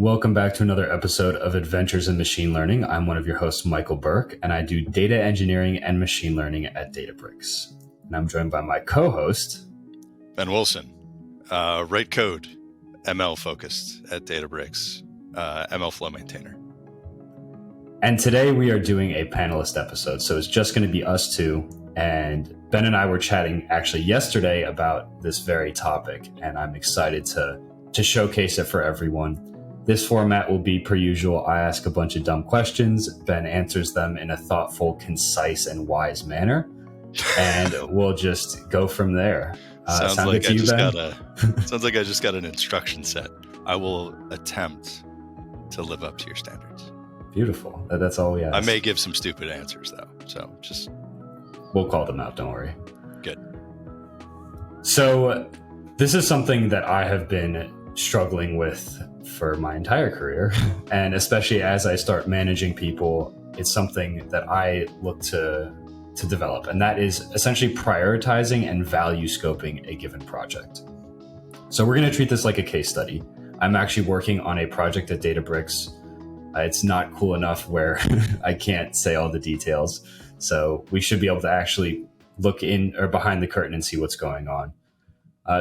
Welcome back to another episode of Adventures in Machine Learning. I'm one of your hosts, Michael Burke, and I do data engineering and machine learning at Databricks. And I'm joined by my co-host, Ben Wilson, write code, ML focused at Databricks, ML flow maintainer. And today we are doing a panelist episode. So it's just going to be us two. And Ben and I were chatting actually yesterday about this very topic, and I'm excited to showcase it for everyone. This format will be per usual. I ask a bunch of dumb questions. Ben answers them in a thoughtful, concise, and wise manner. And we'll just go from there. Sounds like I just got an instruction set. I will attempt to live up to your standards. Beautiful. That's all we ask. I may give some stupid answers, though. So just... We'll call them out. Don't worry. Good. So this is something that I have been struggling with for my entire career. And especially as I start managing people, it's something that I look to develop. And that is essentially prioritizing and value scoping a given project. So we're going to treat this like a case study. I'm actually working on a project at Databricks. It's not cool enough where I can't say all the details. So we should be able to actually look in or behind the curtain and see what's going on.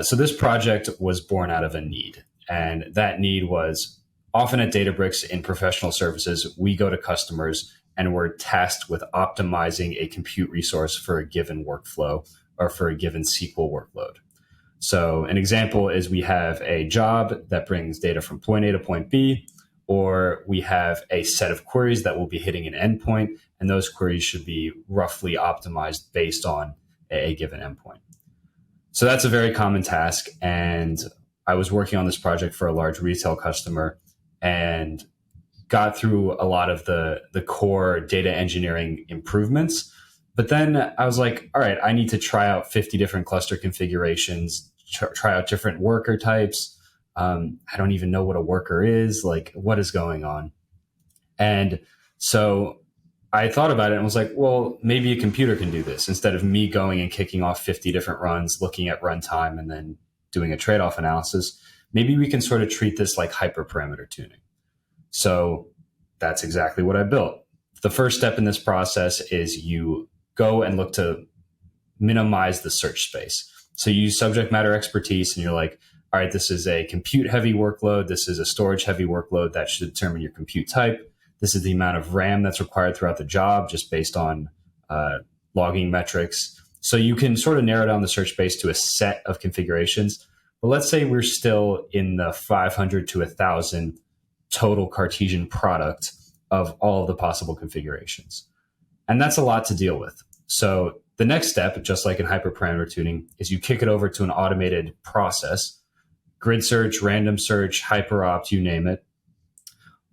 So this project was born out of a need. And that need was often at Databricks in professional services, we go to customers and we're tasked with optimizing a compute resource for a given workflow or for a given SQL workload. So an example is we have a job that brings data from point A to point B, or we have a set of queries that will be hitting an endpoint, and those queries should be roughly optimized based on a given endpoint. So that's a very common task. And I was working on this project for a large retail customer and got through a lot of the core data engineering improvements. But then I was like, all right, I need to try out 50 different cluster configurations, try out different worker types. I don't even know what a worker is, like what is going on. And so I thought about it and was like, well, maybe a computer can do this instead of me going and kicking off 50 different runs, looking at runtime and then doing a trade-off analysis. Maybe we can sort of treat this like hyperparameter tuning. So that's exactly what I built. The first step in this process is you go and look to minimize the search space. So you use subject matter expertise and you're like, all right, this is a compute heavy workload. This is a storage heavy workload. That should determine your compute type. This is the amount of RAM that's required throughout the job just based on logging metrics. So you can sort of narrow down the search space to a set of configurations. But let's say we're still in the 500 to 1,000 total Cartesian product of all of the possible configurations. And that's a lot to deal with. So the next step, just like in hyperparameter tuning, is you kick it over to an automated process, grid search, random search, hyperopt, you name it.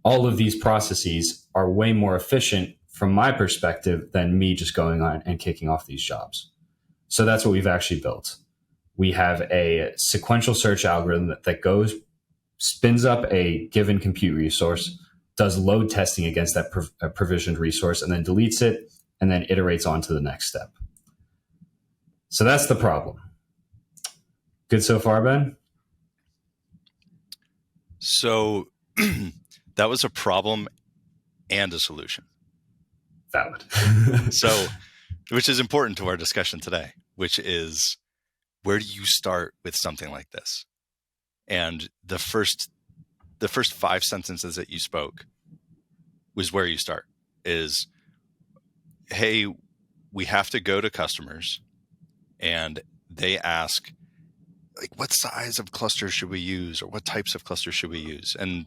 All of these processes are way more efficient from my perspective than me just going on and kicking off these jobs. So that's what we've actually built. We have a sequential search algorithm that spins up a given compute resource, does load testing against that provisioned resource, and then deletes it, and then iterates on to the next step. So that's the problem. Good so far, Ben? So that was a problem and a solution. Valid. So, which is important to our discussion today, which is, where do you start with something like this? And the first 5 sentences that you spoke was where you start is, hey, we have to go to customers and they ask, like, what size of clusters should we use, or what types of clusters should we use? And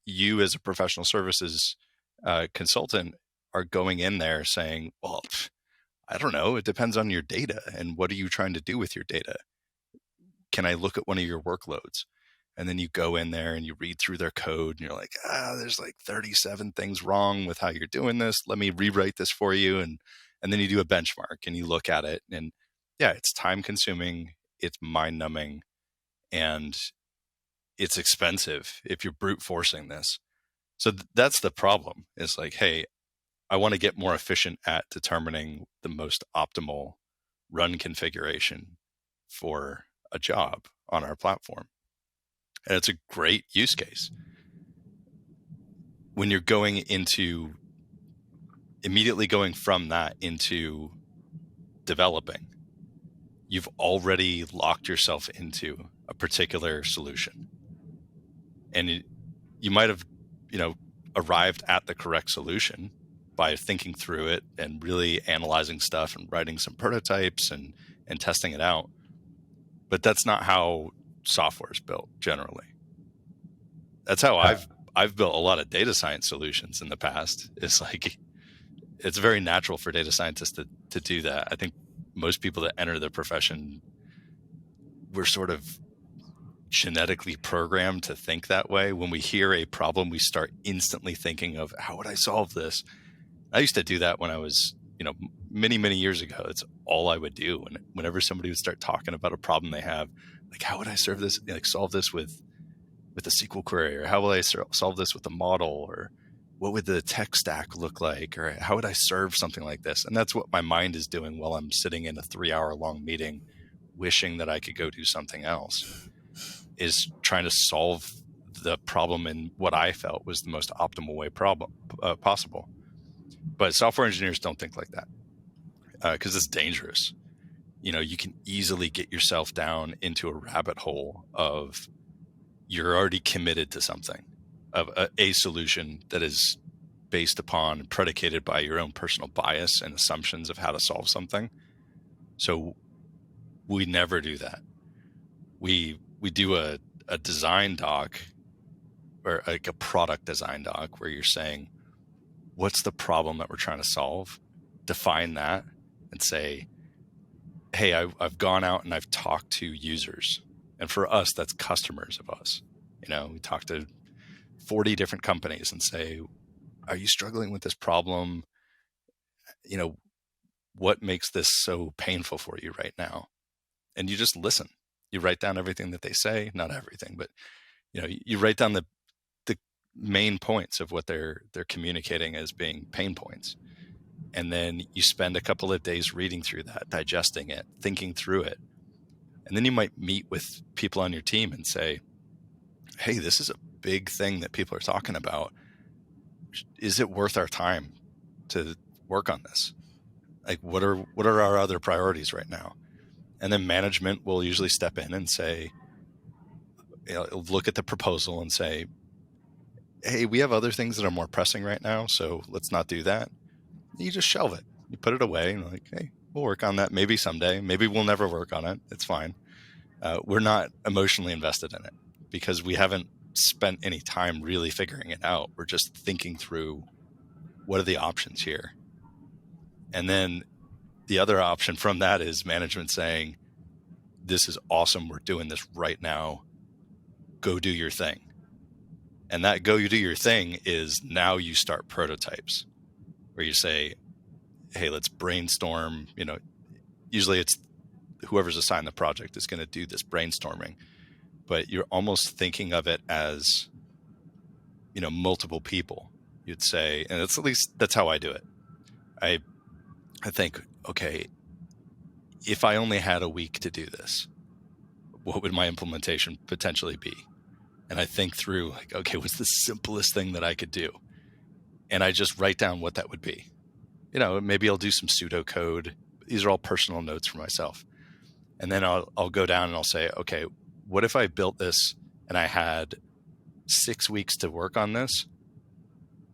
you as a professional services consultant are going in there saying, well, I don't know. It depends on your data. And what are you trying to do with your data? Can I look at one of your workloads? And then you go in there and you read through their code and you're like, there's like 37 things wrong with how you're doing this. Let me rewrite this for you. And then you do a benchmark and you look at it. And yeah, it's time consuming. It's mind numbing. And it's expensive if you're brute forcing this. So that's the problem. It's like, hey, I want to get more efficient at determining the most optimal run configuration for a job on our platform. And it's a great use case. when you're going into immediately going from that into developing, you've already locked yourself into a particular solution. And you might have, arrived at the correct solution by thinking through it and really analyzing stuff and writing some prototypes and testing it out. But that's not how software is built generally. That's how I've built a lot of data science solutions in the past. It's like, it's very natural for data scientists to do that. I think most people that enter the profession, we're sort of genetically programmed to think that way. When we hear a problem, we start instantly thinking of, how would I solve this? I used to do that when I was, many, many years ago. It's all I would do. And whenever somebody would start talking about a problem they have, like, how would I solve this with a SQL query? Or how will I solve this with a model? Or what would the tech stack look like? Or how would I serve something like this? And that's what my mind is doing while I'm sitting in a 3-hour-long meeting, wishing that I could go do something else, is trying to solve the problem in what I felt was the most optimal way possible. But software engineers don't think like that, because it's dangerous. You can easily get yourself down into a rabbit hole of, you're already committed to something, of a solution that is based upon, predicated by your own personal bias and assumptions of how to solve something. So we never do that. We do a design doc, or like a product design doc, where you're saying, what's the problem that we're trying to solve? Define that and say, hey, I've gone out and I've talked to users. And for us, that's customers of us. We talk to 40 different companies and say, are you struggling with this problem? What makes this so painful for you right now? And you just listen. You write down everything that they say, not everything, but you write down the main points of what they're communicating as being pain points. And then you spend a couple of days reading through that, digesting it, thinking through it. And then you might meet with people on your team and say, hey, this is a big thing that people are talking about. Is it worth our time to work on this? Like, what are our other priorities right now? And then management will usually step in and say, look at the proposal and say, hey, we have other things that are more pressing right now, so let's not do that. You just shelve it. You put it away and like, hey, we'll work on that maybe someday. Maybe we'll never work on it. It's fine. We're not emotionally invested in it because we haven't spent any time really figuring it out. We're just thinking through, what are the options here? And then the other option from that is management saying, this is awesome. We're doing this right now. Go do your thing. And that go do your thing is, now you start prototypes where you say, hey, let's brainstorm. Usually it's whoever's assigned the project is going to do this brainstorming, but you're almost thinking of it as, multiple people. You'd say, and at least that's how I do it. I think, okay, if I only had a week to do this, what would my implementation potentially be? And I think through, like, okay, what's the simplest thing that I could do? And I just write down what that would be. Maybe I'll do some pseudocode. These are all personal notes for myself. And then I'll go down and I'll say, okay, what if I built this and I had 6 weeks to work on this,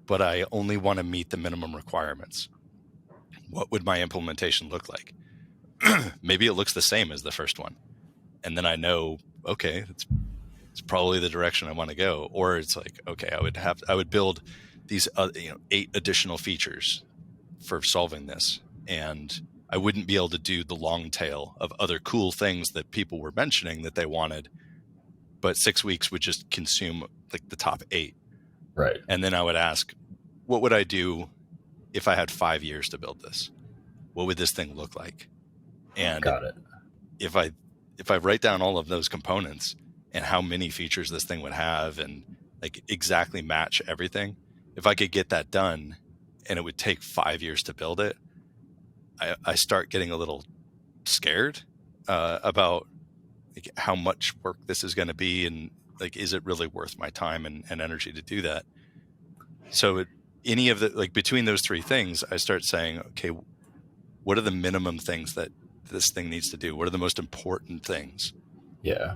but I only want to meet the minimum requirements? What would my implementation look like? Maybe it looks the same as the first one. And then I know, okay, it's probably the direction I want to go. Or it's like, okay, I would build these 8 additional features for solving this, and I wouldn't be able to do the long tail of other cool things that people were mentioning that they wanted, but 6 weeks would just consume like the top 8. Right. And then I would ask, what would I do if I had 5 years to build this? What would this thing look like? And Got it. If I write down all of those components and how many features this thing would have and like exactly match everything, if I could get that done and it would take 5 years to build it, I start getting a little scared about like how much work this is going to be, and like, is it really worth my time and energy to do that? So any of the, like between those three things, I start saying, okay, what are the minimum things that this thing needs to do? What are the most important things? Yeah.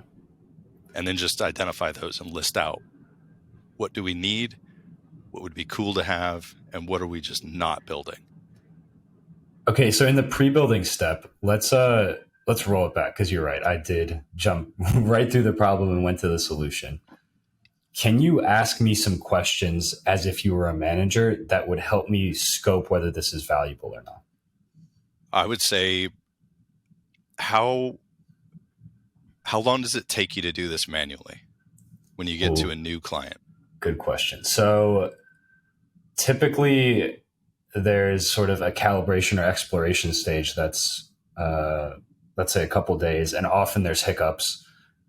And then just identify those and list out what do we need, what would be cool to have, and what are we just not building? Okay, so in the pre-building step, let's roll it back because you're right. I did jump right through the problem and went to the solution. Can you ask me some questions as if you were a manager that would help me scope whether this is valuable or not? I would say, how long does it take you to do this manually when you get to a new client? Good question. So typically there's sort of a calibration or exploration stage that's let's say a couple days, and often there's hiccups.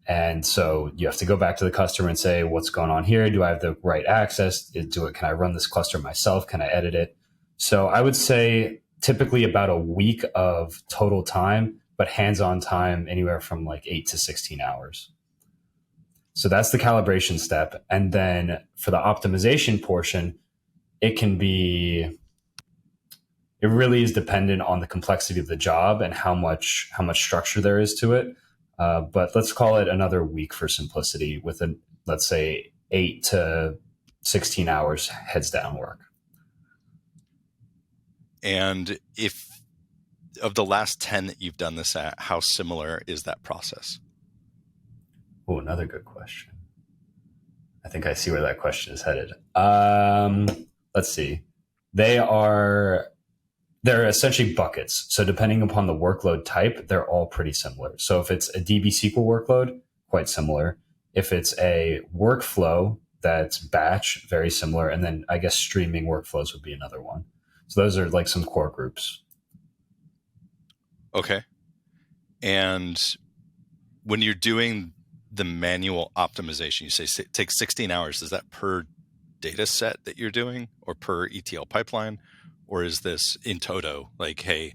And so you have to go back to the customer and say, what's going on here? Do I have the right access? Can I run this cluster myself? Can I edit it? So I would say typically about a week of total time, but hands-on time anywhere from like 8 to 16 hours. So that's the calibration step. And then for the optimization portion, it really is dependent on the complexity of the job and how much structure there is to it. But let's call it another week for simplicity with let's say 8 to 16 hours heads down work. And if of the last 10 that you've done this at, how similar is that process? Oh, another good question. I think I see where that question is headed. Let's see. They're essentially buckets. So depending upon the workload type, they're all pretty similar. So if it's a DB SQL workload, quite similar. If it's a workflow that's batch, very similar. And then I guess streaming workflows would be another one. So those are like some core groups. Okay. And when you're doing the manual optimization, you say it takes 16 hours. Is that per data set that you're doing or per ETL pipeline? Or is this in toto? Like, hey,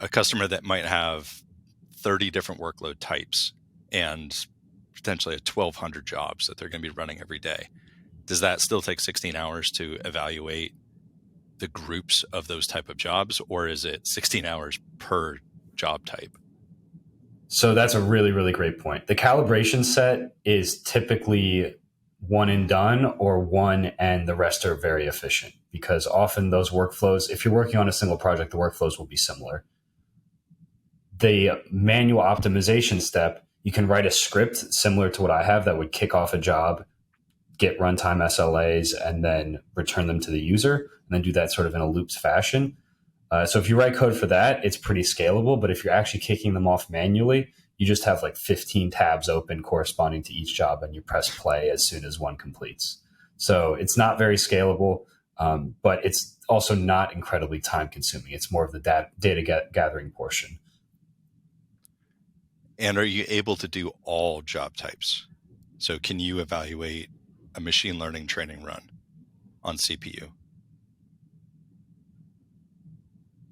a customer that might have 30 different workload types and potentially 1,200 jobs that they're going to be running every day. Does that still take 16 hours to evaluate the groups of those type of jobs? Or is it 16 hours per job type? So that's a really, really great point. The calibration set is typically one and done, or one and the rest are very efficient, because often those workflows, if you're working on a single project, the workflows will be similar. The manual optimization step, you can write a script similar to what I have that would kick off a job, get runtime SLAs, and then return them to the user, and then do that sort of in a looped fashion. So if you write code for that, it's pretty scalable. But if you're actually kicking them off manually, you just have like 15 tabs open corresponding to each job, and you press play as soon as one completes. So it's not very scalable, but it's also not incredibly time consuming. It's more of the data gathering portion. And are you able to do all job types? So can you evaluate a machine learning training run on CPU?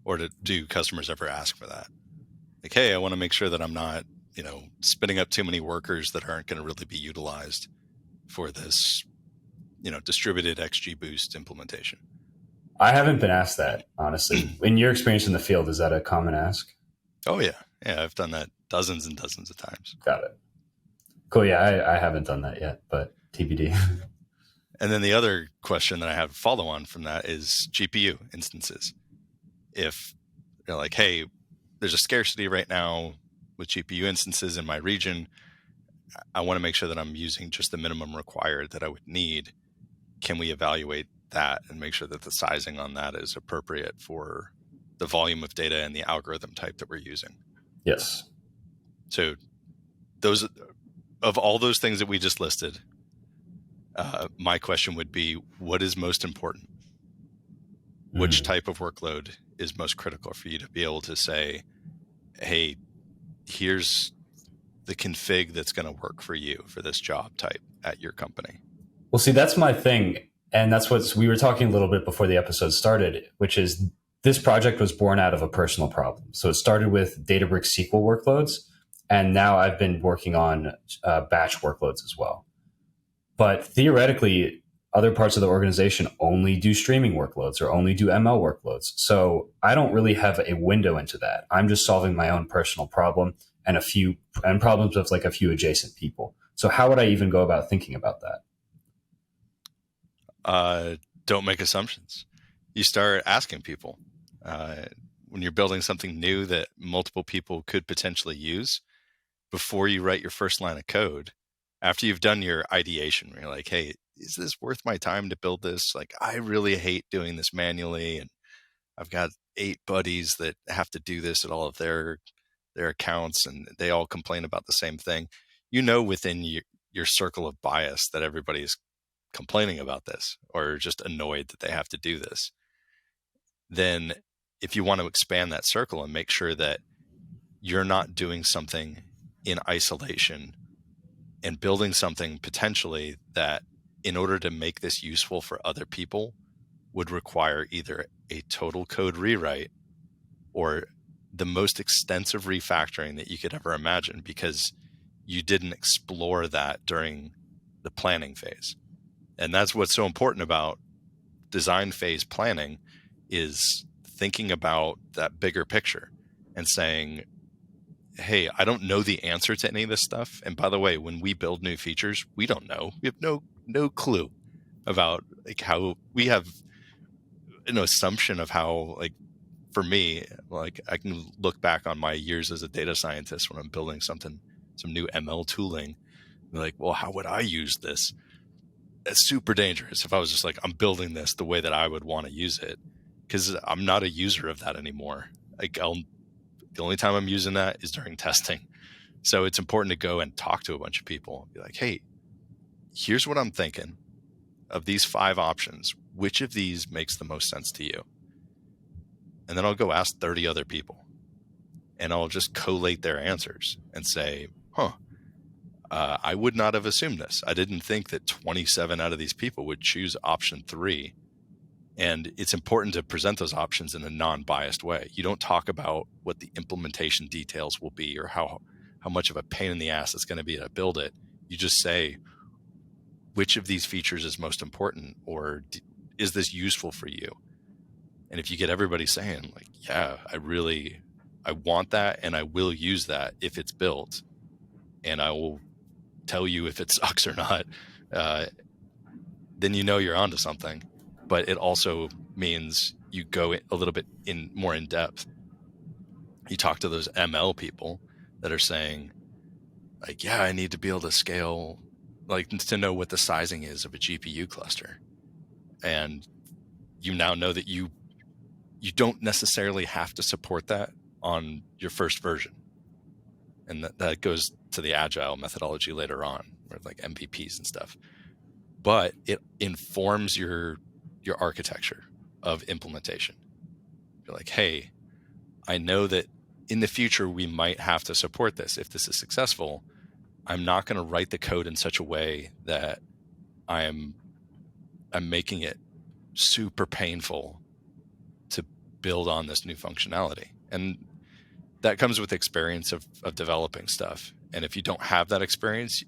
Or do customers ever ask for that? Like, hey, I want to make sure that I'm not, spinning up too many workers that aren't going to really be utilized for this, distributed XGBoost implementation. I haven't been asked that, honestly. In your experience in the field, is that a common ask? Oh, yeah. Yeah, I've done that dozens and dozens of times. Got it. Cool. Yeah, I haven't done that yet, but TBD. And then the other question that I have follow on from that is GPU instances. If you're like, hey, there's a scarcity right now with GPU instances in my region, I want to make sure that I'm using just the minimum required that I would need. Can we evaluate that and make sure that the sizing on that is appropriate for the volume of data and the algorithm type that we're using? Yes. So those, of all those things that we just listed, my question would be, what is most important? Which type of workload is most critical for you to be able to say, hey, here's the config that's going to work for you for this job type at your company? Well, see, that's my thing. And that's what we were talking a little bit before the episode started, which is this project was born out of a personal problem. So it started with Databricks SQL workloads, and now I've been working on batch workloads as well. But theoretically, other parts of the organization only do streaming workloads or only do ML workloads. So I don't really have a window into that. I'm just solving my own personal problem and problems with like a few adjacent people. So how would I even go about thinking about that? Don't make assumptions. You start asking people. When you're building something new that multiple people could potentially use, before you write your first line of code, after you've done your ideation, where you're like, hey, is this worth my time to build this? Like, I really hate doing this manually, and I've got 8 buddies that have to do this at all of their accounts, and they all complain about the same thing. You know, within your circle of bias that everybody's complaining about this or just annoyed that they have to do this. Then if you want to expand that circle and make sure that you're not doing something in isolation and building something potentially that, in order to make this useful for other people, would require either a total code rewrite or the most extensive refactoring that you could ever imagine, because you didn't explore that during the planning phase. And that's what's so important about design phase planning, is thinking about that bigger picture and saying, hey, I don't know the answer to any of this stuff. And by the way, when we build new features, we don't know. We have no clue about like how we have an assumption of how, like, for me, like I can look back on my years as a data scientist when I'm building some new ML tooling, like, well, how would I use this? It's super dangerous if I was just like, I'm building this the way that I would want to use it, because I'm not a user of that anymore. Like, the only time I'm using that is during testing. So it's important to go and talk to a bunch of people, be like, hey, here's what I'm thinking of these 5 options. Which of these makes the most sense to you? And then I'll go ask 30 other people, and I'll just collate their answers and say, I would not have assumed this. I didn't think that 27 out of these people would choose option 3. And it's important to present those options in a non-biased way. You don't talk about what the implementation details will be or how much of a pain in the ass it's going to be to build it. You just say, which of these features is most important, or is this useful for you? And if you get everybody saying, like, yeah, I want that and I will use that if it's built, and I will tell you if it sucks or not, then you know you're onto something. But it also means you go a little bit more in depth. You talk to those ML people that are saying, like, yeah, I need to be able to scale, like, to know what the sizing is of a GPU cluster. And you now know that you don't necessarily have to support that on your first version. And that goes to the agile methodology later on, with like MVPs and stuff. But it informs your architecture of implementation. You're like, hey, I know that in the future we might have to support this. If this is successful, I'm not going to write the code in such a way that I'm making it super painful to build on this new functionality. And that comes with experience of developing stuff. And if you don't have that experience,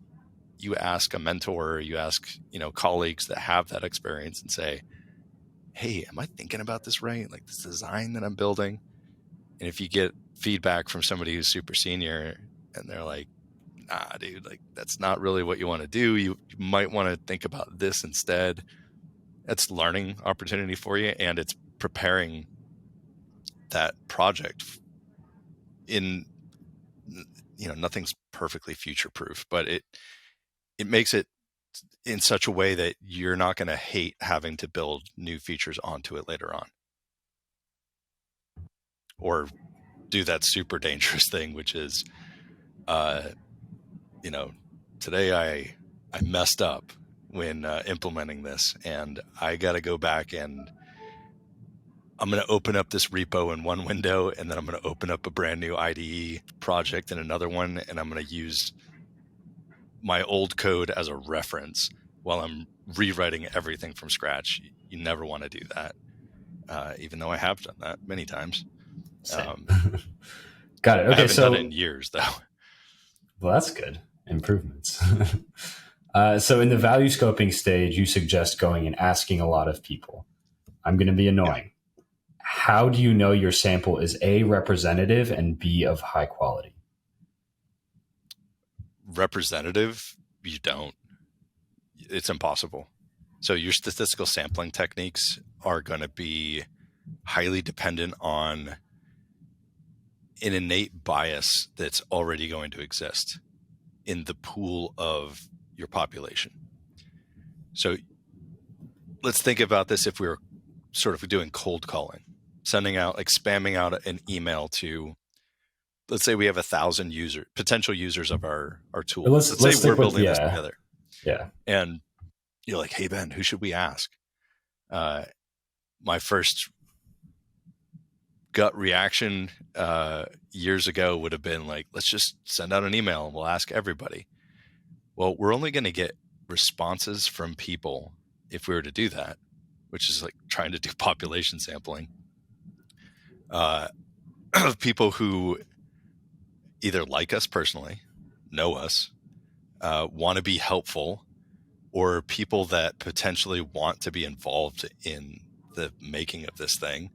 you ask a mentor, or you ask, colleagues that have that experience and say, hey, am I thinking about this right? Like, this design that I'm building. And if you get feedback from somebody who's super senior and they're like, nah, dude, like, that's not really what you want to do. You might want to think about this instead. That's learning opportunity for you. And it's preparing that project nothing's perfectly future proof, but it makes it in such a way that you're not going to hate having to build new features onto it later on, or do that super dangerous thing, which is, today I messed up when implementing this, and I got to go back and I'm going to open up this repo in one window, and then I'm going to open up a brand new IDE project in another one, and I'm going to use my old code as a reference while I'm rewriting everything from scratch. You never want to do that, even though I have done that many times. Got it. Okay, I haven't done it in years, though. Well, that's good. Improvements. So in the value scoping stage, you suggest going and asking a lot of people. I'm going to be annoying. How do you know your sample is A, representative, and B, of high quality? Representative, you don't. It's impossible. So your statistical sampling techniques are going to be highly dependent on an innate bias that's already going to exist in the pool of your population. So let's think about this if we were sort of doing cold calling, sending out, like spamming out an email to, let's say we have 1,000 potential users of our tool. Let's say we're building this together. Yeah. And you're like, hey, Ben, who should we ask? My first gut reaction years ago would have been like, let's just send out an email and we'll ask everybody. Well, we're only going to get responses from people if we were to do that, which is like trying to do population sampling, of people who either like us personally, know us, want to be helpful, or people that potentially want to be involved in the making of this thing.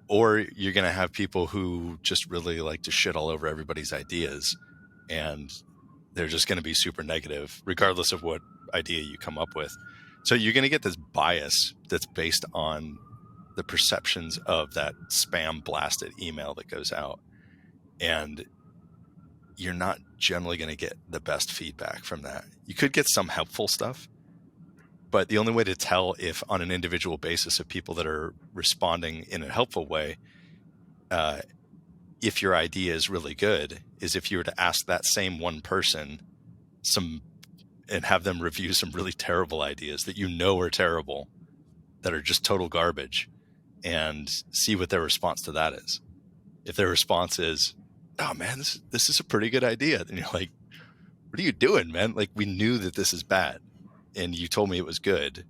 Or you're going to have people who just really like to shit all over everybody's ideas, and they're just going to be super negative, regardless of what idea you come up with. So you're going to get this bias that's based on the perceptions of that spam blasted email that goes out. And you're not generally going to get the best feedback from that. You could get some helpful stuff, but the only way to tell if on an individual basis of people that are responding in a helpful way, if your idea is really good, is if you were to ask that same one person and have them review some really terrible ideas that you know are terrible, that are just total garbage, and see what their response to that is. If their response is, oh man, this is a pretty good idea, then you're like, what are you doing, man? Like, we knew that this is bad and you told me it was good.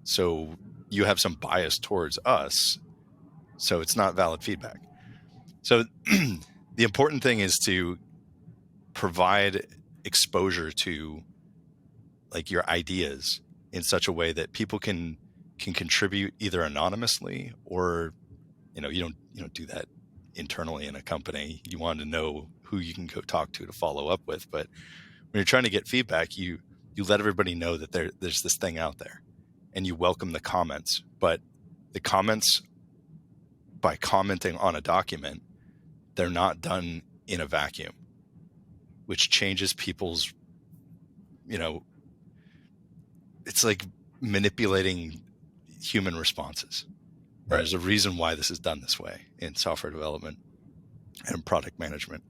So you have some bias towards us. So it's not valid feedback. So the important thing is to provide exposure to like your ideas in such a way that people can contribute either anonymously, or, you don't do that internally in a company. You want to know who you can go talk to follow up with. But when you're trying to get feedback, you let everybody know that there's this thing out there, and you welcome the comments. But the comments, by commenting on a document, they're not done in a vacuum, which changes people's, it's like manipulating human responses. Right. There's a reason why this is done this way in software development and product management.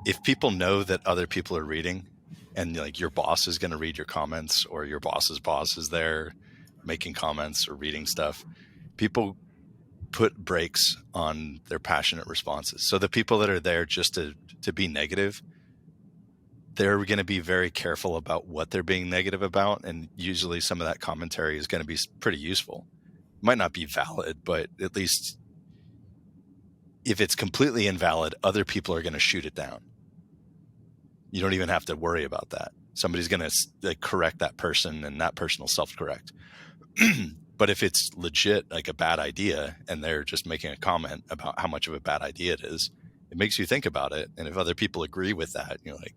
If people know that other people are reading, and like your boss is going to read your comments, or your boss's boss is there making comments or reading stuff, people put brakes on their passionate responses. So the people that are there just to be negative, they're going to be very careful about what they're being negative about. And usually some of that commentary is going to be pretty useful. It might not be valid, but at least if it's completely invalid, other people are going to shoot it down. You don't even have to worry about that. Somebody's going to correct that person, and that person will self-correct. But if it's legit, like a bad idea, and they're just making a comment about how much of a bad idea it is, it makes you think about it. And if other people agree with that, you're like,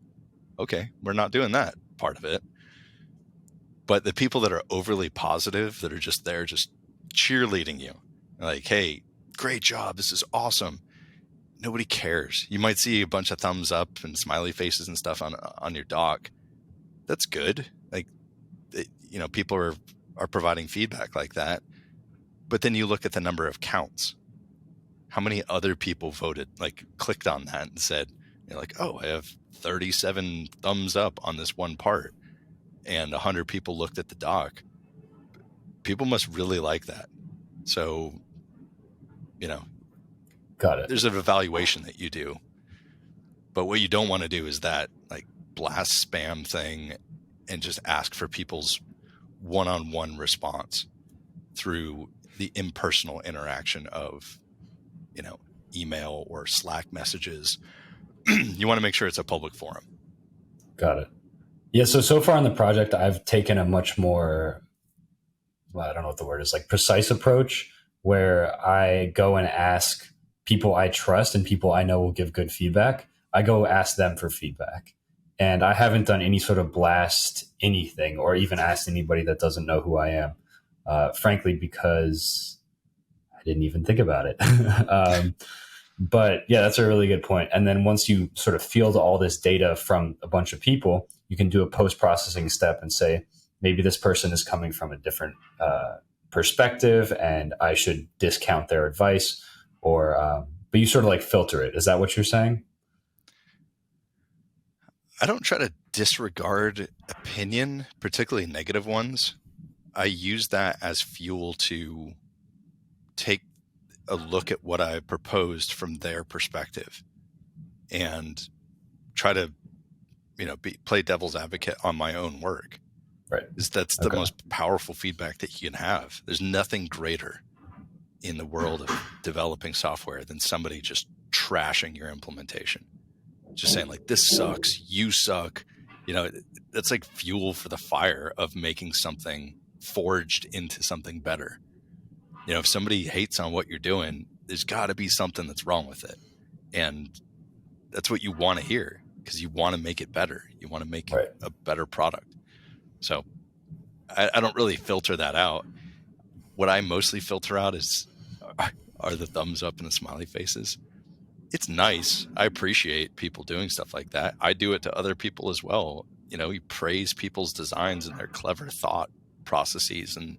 okay, we're not doing that part of it. But the people that are overly positive, that are just there, just cheerleading you, like, hey, great job, this is awesome. Nobody cares. You might see a bunch of thumbs up and smiley faces and stuff on your doc. That's good. Like, people are providing feedback like that. But then you look at the number of counts. How many other people voted, like clicked on that and said, oh, I have 37 thumbs up on this one part, and 100 people looked at the doc. People must really like that. So, got it. There's an evaluation that you do. But what you don't want to do is that like blast spam thing and just ask for people's one-on-one response through the impersonal interaction of, email or Slack messages. You want to make sure it's a public forum. Got it. Yeah. So far in the project, I've taken a much more, well, I don't know what the word is, like precise approach where I go and ask people I trust and people I know will give good feedback. I go ask them for feedback. And I haven't done any sort of blast anything or even asked anybody that doesn't know who I am, frankly, because I didn't even think about it. But yeah, that's a really good point. And then once you sort of field all this data from a bunch of people, you can do a post processing step and say, maybe this person is coming from a different perspective and I should discount their advice but you sort of like filter it. Is that what you're saying? I don't try to disregard opinion, particularly negative ones. I use that as fuel to take a look at what I proposed from their perspective and try to, play devil's advocate on my own work. Right. That's the most powerful feedback that you can have. There's nothing greater in the world of developing software than somebody just trashing your implementation. Just saying like, this sucks, you suck. That's like fuel for the fire of making something forged into something better. If somebody hates on what you're doing, there's got to be something that's wrong with it. And that's what you want to hear because you want to make it better. You want to make it a better product. So I don't really filter that out. What I mostly filter out are the thumbs up and the smiley faces. It's nice. I appreciate people doing stuff like that. I do it to other people as well. You praise people's designs and their clever thought processes and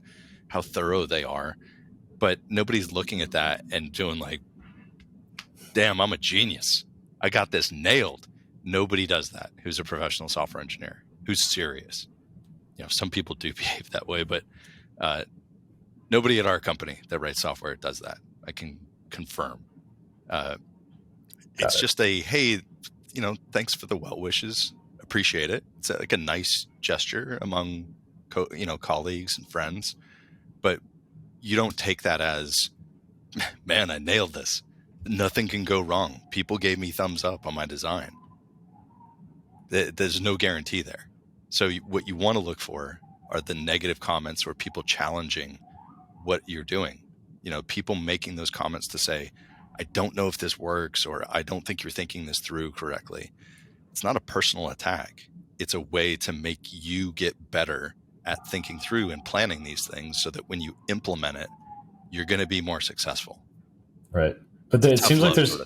how thorough they are. But nobody's looking at that and doing like, damn, I'm a genius. I got this nailed. Nobody does that who's a professional software engineer, who's serious. Some people do behave that way, but nobody at our company that writes software does that. I can confirm. It's just hey, thanks for the well wishes. Appreciate it. It's like a nice gesture among, colleagues and friends, but you don't take that as, man, I nailed this. Nothing can go wrong. People gave me thumbs up on my design. There's no guarantee there. So what you want to look for are the negative comments or people challenging what you're doing. People making those comments to say, I don't know if this works, or I don't think you're thinking this through correctly. It's not a personal attack. It's a way to make you get better at thinking through and planning these things so that when you implement it, you're going to be more successful. Right. But it seems like there's,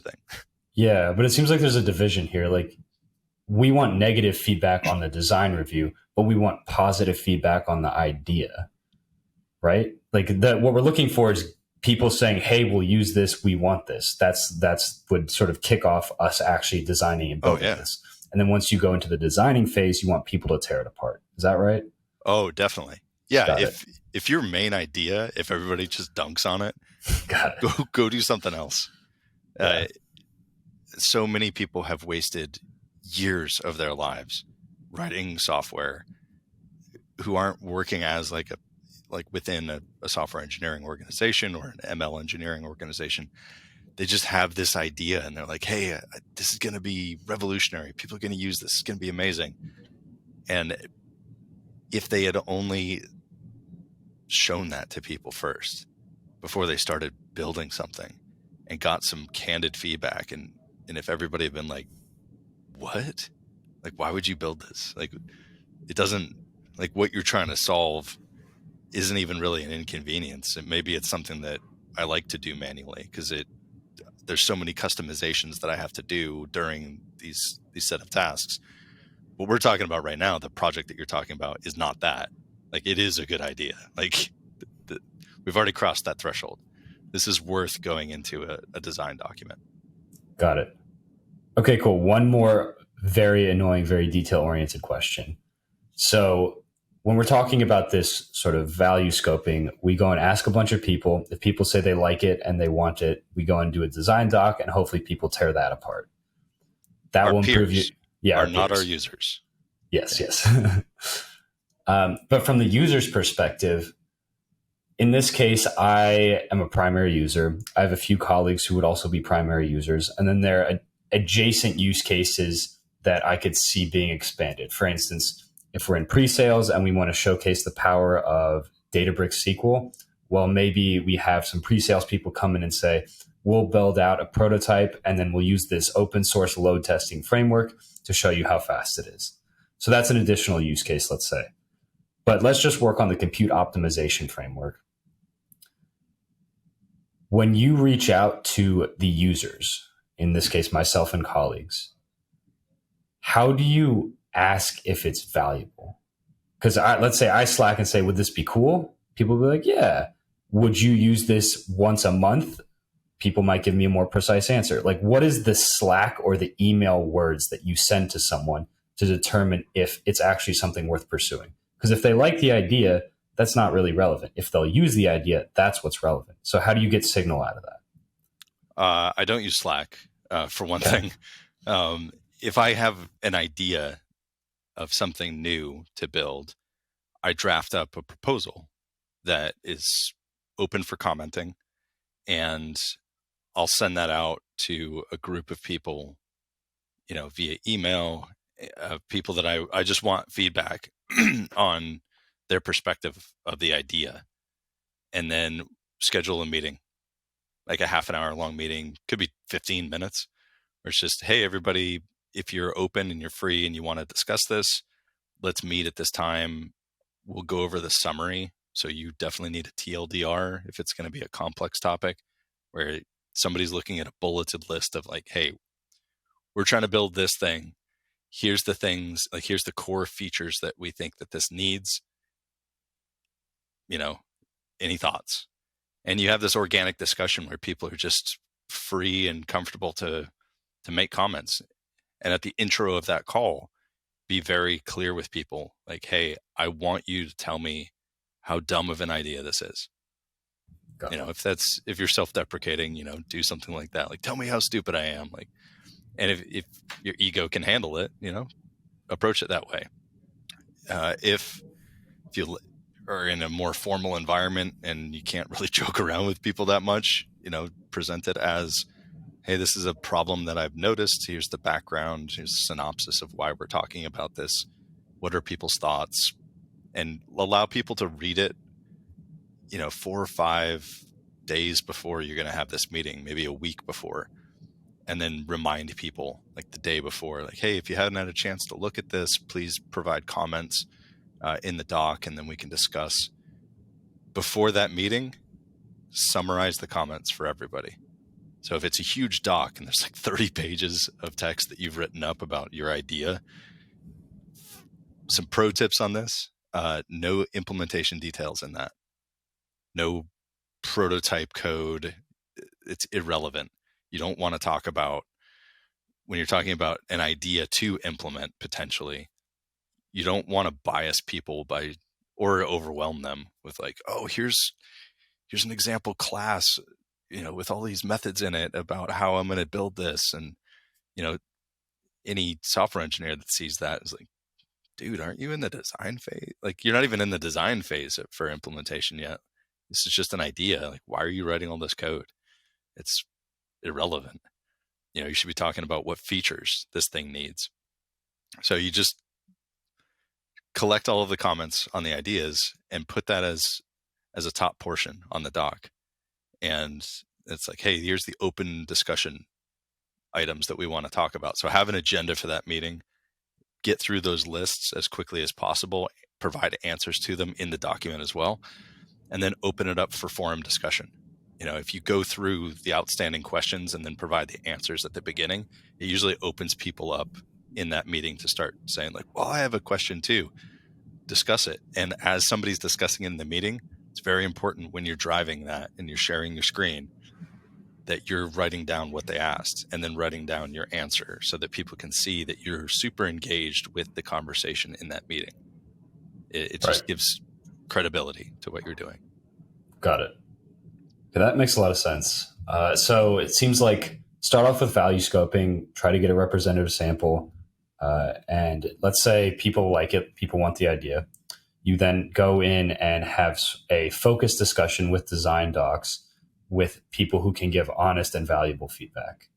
yeah, but it seems like there's a division here. Like we want negative feedback on the design review, but we want positive feedback on the idea, right? Like what we're looking for is people saying, hey, we'll use this. We want this. That's would sort of kick off us actually designing and building this. And then once you go into the designing phase, you want people to tear it apart. Is that right? Oh, definitely. Yeah. If your main idea, if everybody just dunks on it, go do something else. Yeah. So many people have wasted years of their lives writing software who aren't working as like within a software engineering organization or an ML engineering organization. They just have this idea and they're like, hey, this is going to be revolutionary. People are going to use this. It's going to be amazing. And if they had only shown that to people first before they started building something and got some candid feedback, and if everybody had been like, what? Like, why would you build this? Like, it doesn't, like, what you're trying to solve isn't even really an inconvenience. And maybe it's something that I like to do manually because there's so many customizations that I have to do during these set of tasks. What we're talking about right now, the project that you're talking about, is not that. Like, it is a good idea. Like, we've already crossed that threshold. This is worth going into a design document. Got it. Okay, cool. One more very annoying, very detail-oriented question. So when we're talking about this sort of value scoping, we go and ask a bunch of people. If people say they like it and they want it, we go and do a design doc, and hopefully people tear that apart. That will improve you. Yeah, are not our users. Yes. But from the user's perspective, in this case, I am a primary user. I have a few colleagues who would also be primary users. And then there are adjacent use cases that I could see being expanded. For instance, if we're in pre-sales and we want to showcase the power of Databricks SQL, well, maybe we have some pre-sales people come in and say, we'll build out a prototype and then we'll use this open source load testing framework to show you how fast it is. So that's an additional use case, let's say. But let's just work on the compute optimization framework. When you reach out to the users, in this case, myself and colleagues, how do you ask if it's valuable? Because let's say I Slack and say, would this be cool? People will be like, yeah. Would you use this once a month? People might give me a more precise answer. Like, what is the Slack or the email words that you send to someone to determine if it's actually something worth pursuing? Because if they like the idea, that's not really relevant. If they'll use the idea, that's what's relevant. So how do you get signal out of that? I don't use Slack, for one thing. If I have an idea of something new to build, I draft up a proposal that is open for commenting, and I'll send that out to a group of people, via email, people that I just want feedback on their perspective of the idea, and then schedule a meeting, like a half an hour long meeting, could be 15 minutes, where it's just, hey, everybody, if you're open and you're free and you want to discuss this, let's meet at this time. We'll go over the summary. So you definitely need a TLDR if it's going to be a complex topic, where somebody's looking at a bulleted list of like, hey, we're trying to build this thing. Here's the things, like, here's the core features that we think that this needs. Any thoughts? And you have this organic discussion where people are just free and comfortable to make comments. And at the intro of that call, be very clear with people, like, hey, I want you to tell me how dumb of an idea this is. If you're self-deprecating, do something like that. Like, tell me how stupid I am. Like, and if your ego can handle it, approach it that way. If you are in a more formal environment and you can't really joke around with people that much, present it as, hey, this is a problem that I've noticed. Here's the background. Here's a synopsis of why we're talking about this. What are people's thoughts? And allow people to read it, 4 or 5 days before you're going to have this meeting, maybe a week before, and then remind people like the day before, like, hey, if you hadn't had a chance to look at this, please provide comments in the doc, and then we can discuss. Before that meeting, summarize the comments for everybody. So if it's a huge doc and there's like 30 pages of text that you've written up about your idea, some pro tips on this: no implementation details in that. No prototype code. It's irrelevant. You don't want to talk about, when you're talking about an idea to implement potentially, you don't want to bias people or overwhelm them with like, oh, here's an example class, with all these methods in it about how I'm going to build this. And, any software engineer that sees that is like, dude, aren't you in the design phase? Like, you're not even in the design phase for implementation yet. This is just an idea. Like, why are you writing all this code? It's irrelevant. You should be talking about what features this thing needs. So you just collect all of the comments on the ideas and put that as a top portion on the doc. And it's like, hey, here's the open discussion items that we want to talk about. So have an agenda for that meeting, get through those lists as quickly as possible, provide answers to them in the document as well, and then open it up for forum discussion. If you go through the outstanding questions and then provide the answers at the beginning, it usually opens people up in that meeting to start saying like, well, I have a question too. Discuss it. And as somebody's discussing in the meeting, it's very important when you're driving that and you're sharing your screen that you're writing down what they asked and then writing down your answer so that people can see that you're super engaged with the conversation in that meeting. It just gives credibility to what you're doing. Got it. Yeah, that makes a lot of sense. So it seems like start off with value scoping, try to get a representative sample. And let's say people like it, people want the idea. You then go in and have a focused discussion with design docs with people who can give honest and valuable feedback.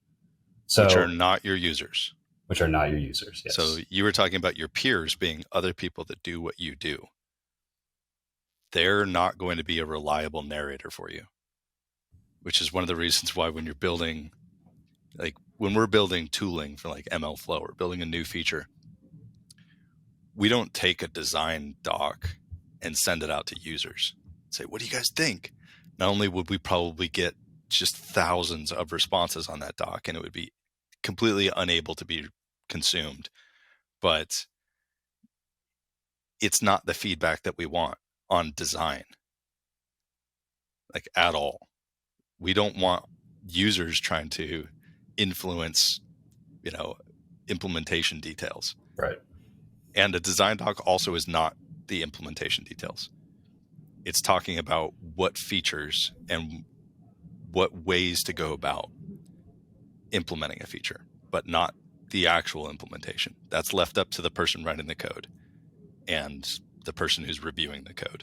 So, which are not your users. which are not your users. Yes. So you were talking about your peers being other people that do what you do. They're not going to be a reliable narrator for you, which is one of the reasons why when you're building, like when we're building tooling for like MLflow or building a new feature, we don't take a design doc and send it out to users. Say, what do you guys think? Not only would we probably get just thousands of responses on that doc and it would be completely unable to be consumed, but it's not the feedback that we want on design, like at all. We don't want users trying to influence, implementation details. Right. And a design doc also is not the implementation details. It's talking about what features and what ways to go about implementing a feature, but not the actual implementation. That's left up to the person writing the code and the person who's reviewing the code.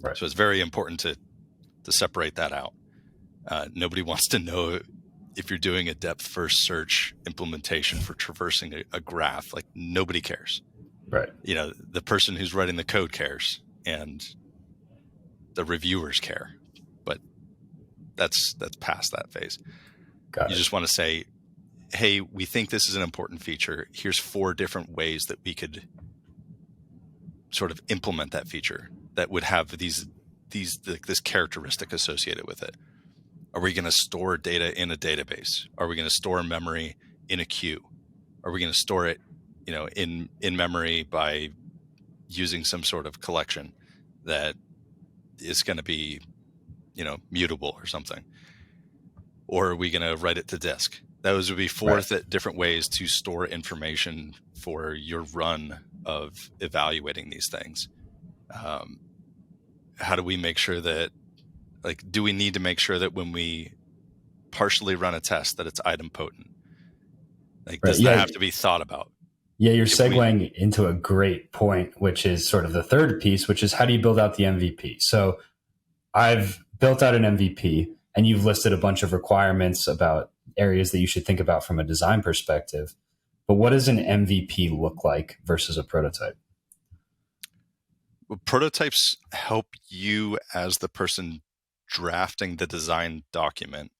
Right. So it's very important to separate that out. Nobody wants to know if you're doing a depth first search implementation for traversing a graph. Like nobody cares. Right. The person who's writing the code cares and the reviewers care, but that's past that phase. Got you it. Just want to say, hey, we think this is an important feature. Here's 4 different ways that we could sort of implement that feature that would have this characteristic associated with it. Are we going to store data in a database? Are we going to store memory in a queue? Are we going to store it, in memory by using some sort of collection that is going to be, mutable or something? Or are we going to write it to disk? Those would be 4 different ways to store information for your run of evaluating these things. How do we make sure that, do we need to make sure that when we partially run a test that it's idempotent? Does that have to be thought about? Yeah, you're segueing into a great point, which is sort of the third piece, which is how do you build out the MVP? So I've built out an MVP, and you've listed a bunch of requirements about areas that you should think about from a design perspective. But what does an MVP look like versus a prototype? Well, prototypes help you as the person drafting the design document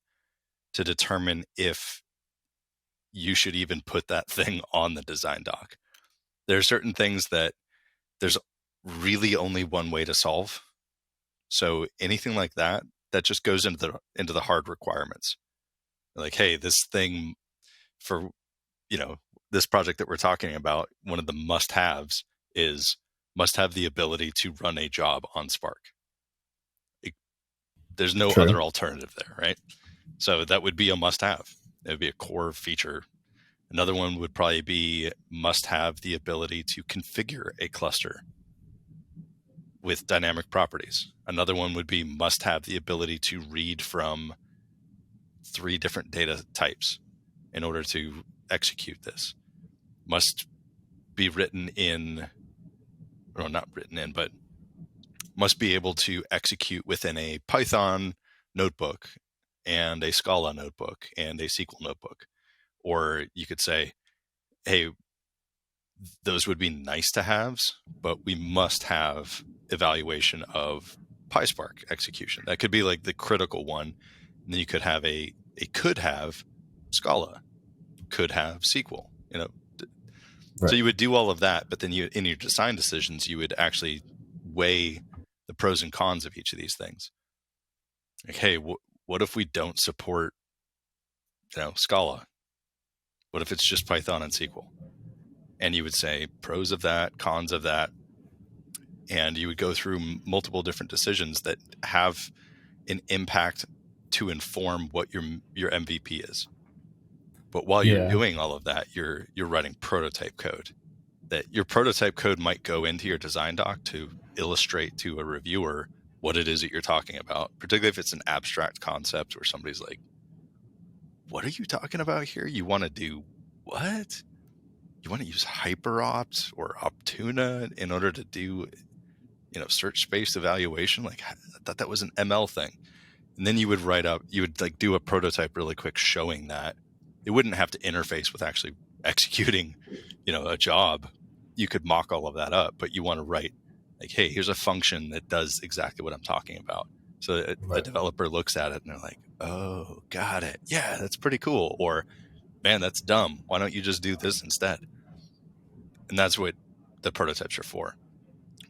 to determine if you should even put that thing on the design doc. There are certain things that there's really only one way to solve. So anything like that just goes into the hard requirements. Like, hey, this thing for, this project that we're talking about, one of the must-haves must have the ability to run a job on Spark. There's no other alternative there, right? So that would be a must-have. It would be a core feature. Another one would probably be must have the ability to configure a cluster with dynamic properties. Another one would be must have the ability to read from 3 different data types in order to execute this. Must be written in, or not written in, but must be able to execute within a Python notebook and a Scala notebook and a SQL notebook. Or you could say, hey, those would be nice to haves, but we must have evaluation of PySpark execution. That could be like the critical one. And then you could have a could have Scala, could have SQL, So you would do all of that, but then in your design decisions, you would actually weigh the pros and cons of each of these things. Like, hey, what if we don't support, Scala? What if it's just Python and SQL? And you would say pros of that, cons of that. And you would go through multiple different decisions that have an impact to inform what your MVP is. But while you're doing all of that, you're writing prototype code. That your prototype code might go into your design doc to illustrate to a reviewer what it is that you're talking about, particularly if it's an abstract concept where somebody's like, what are you talking about here? You want to do what? You want to use HyperOpt or Optuna in order to do, search space evaluation? Like, I thought that was an ML thing. And then you would do a prototype really quick showing that. It wouldn't have to interface with actually executing, a job, you could mock all of that up, but you want to write like, hey, here's a function that does exactly what I'm talking about. So a developer looks at it and they're like, oh, got it. Yeah, that's pretty cool. Or, man, that's dumb. Why don't you just do this instead? And that's what the prototypes are for.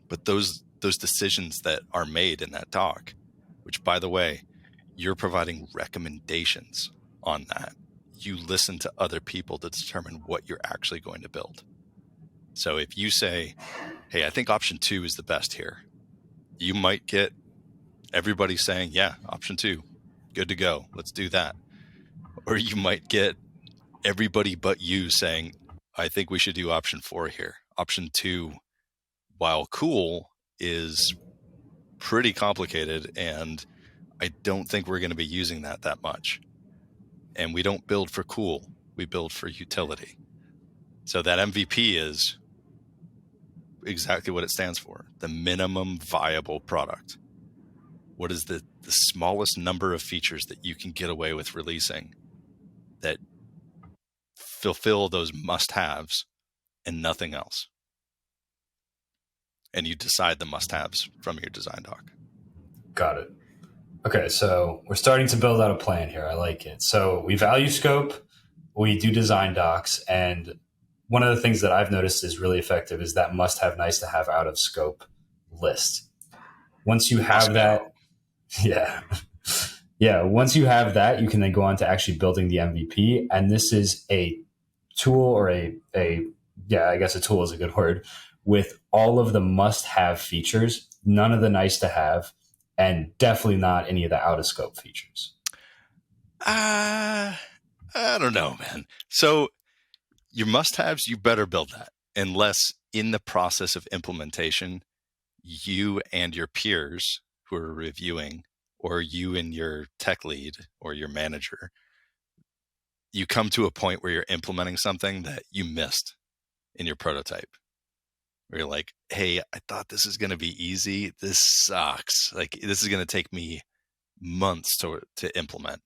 But those decisions that are made in that doc, which, by the way, you're providing recommendations on that. You listen to other people to determine what you're actually going to build. So if you say, hey, I think option 2 is the best here, you might get everybody saying, yeah, option 2, good to go. Let's do that. Or you might get everybody but you saying, I think we should do option 4 here. Option 2, while cool, is pretty complicated, and I don't think we're going to be using that much. And we don't build for cool. We build for utility. So that MVP is exactly what it stands for, the minimum viable product. What is the smallest number of features that you can get away with releasing that fulfill those must-haves and nothing else? And you decide the must-haves from your design doc. Got it. Okay, so we're starting to build out a plan here. I like it. So we value scope, we do design docs, and one of the things that I've noticed is really effective is that must-have, nice-to-have, out-of-scope list. Once you have that, once you have that, you can then go on to actually building the MVP. And this is a tool, or I guess a tool is a good word, with all of the must-have features, none of the nice-to-have, and definitely not any of the out-of-scope features. I don't know, man. So your must-haves, you better build that, unless in the process of implementation, you and your peers who are reviewing, or you and your tech lead or your manager, you come to a point where you're implementing something that you missed in your prototype. Where you're like, hey, I thought this is going to be easy. This sucks. Like, this is going to take me months to implement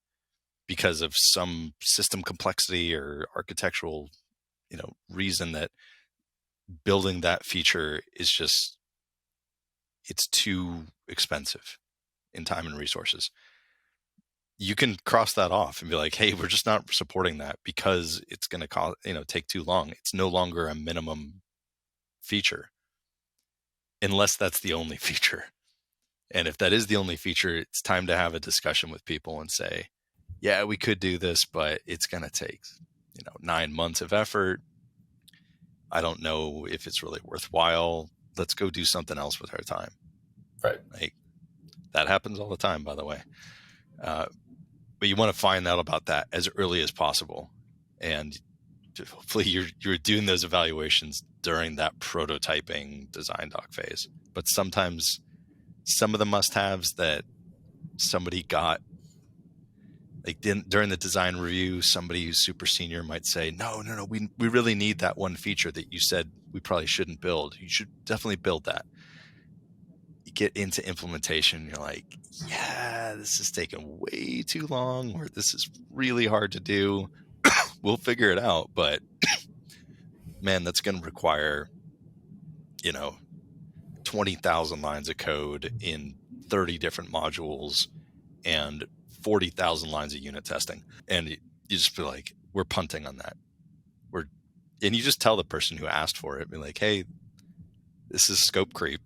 because of some system complexity or architectural, reason that building that feature is just, it's too expensive in time and resources. You can cross that off and be like, hey, we're just not supporting that because it's going to take too long. It's no longer a minimum feature, unless that's the only feature. And if that is the only feature, it's time to have a discussion with people and say, yeah, we could do this, but it's going to take 9 months of effort. I don't know if it's really worthwhile. Let's go do something else with our time. Right. Like, that happens all the time, by the way. But you want to find out about that as early as possible. And hopefully you're doing those evaluations during that prototyping design doc phase. But sometimes some of the must-haves that somebody got, like during the design review, somebody who's super senior might say, no, we really need that one feature that you said we probably shouldn't build. You should definitely build that. You get into implementation, you're like, yeah, this is taking way too long, or this is really hard to do. We'll figure it out, but man, that's going to require, 20,000 lines of code in 30 different modules and 40,000 lines of unit testing. And you just feel like, we're punting on that. And you just tell the person who asked for it, be like, hey, this is scope creep,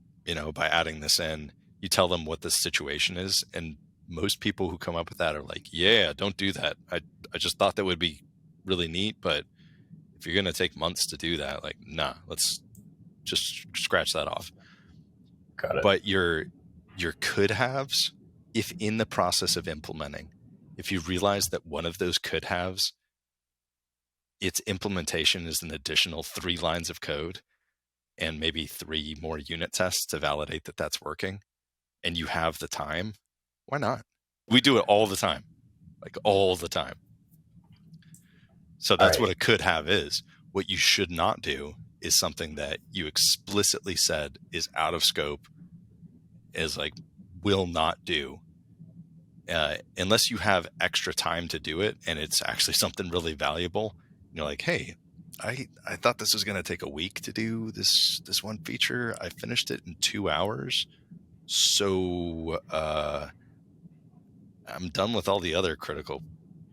by adding this in. You tell them what the situation is. And most people who come up with that are like, yeah, don't do that. I just thought that would be really neat, but if you're going to take months to do that, like, nah, let's just scratch that off. Got it. But your could haves, if in the process of implementing, if you realize that one of those could haves, its implementation is an additional 3 lines of code and maybe 3 more unit tests to validate that that's working, and you have the time, why not? We do it all the time, like all the time. So that's what a could have is. What you should not do is something that you explicitly said is out of scope, is like, will not do, unless you have extra time to do it and it's actually something really valuable. You're like, hey, I thought this was going to take a week to do this one feature. I finished it in 2 hours. So I'm done with all the other critical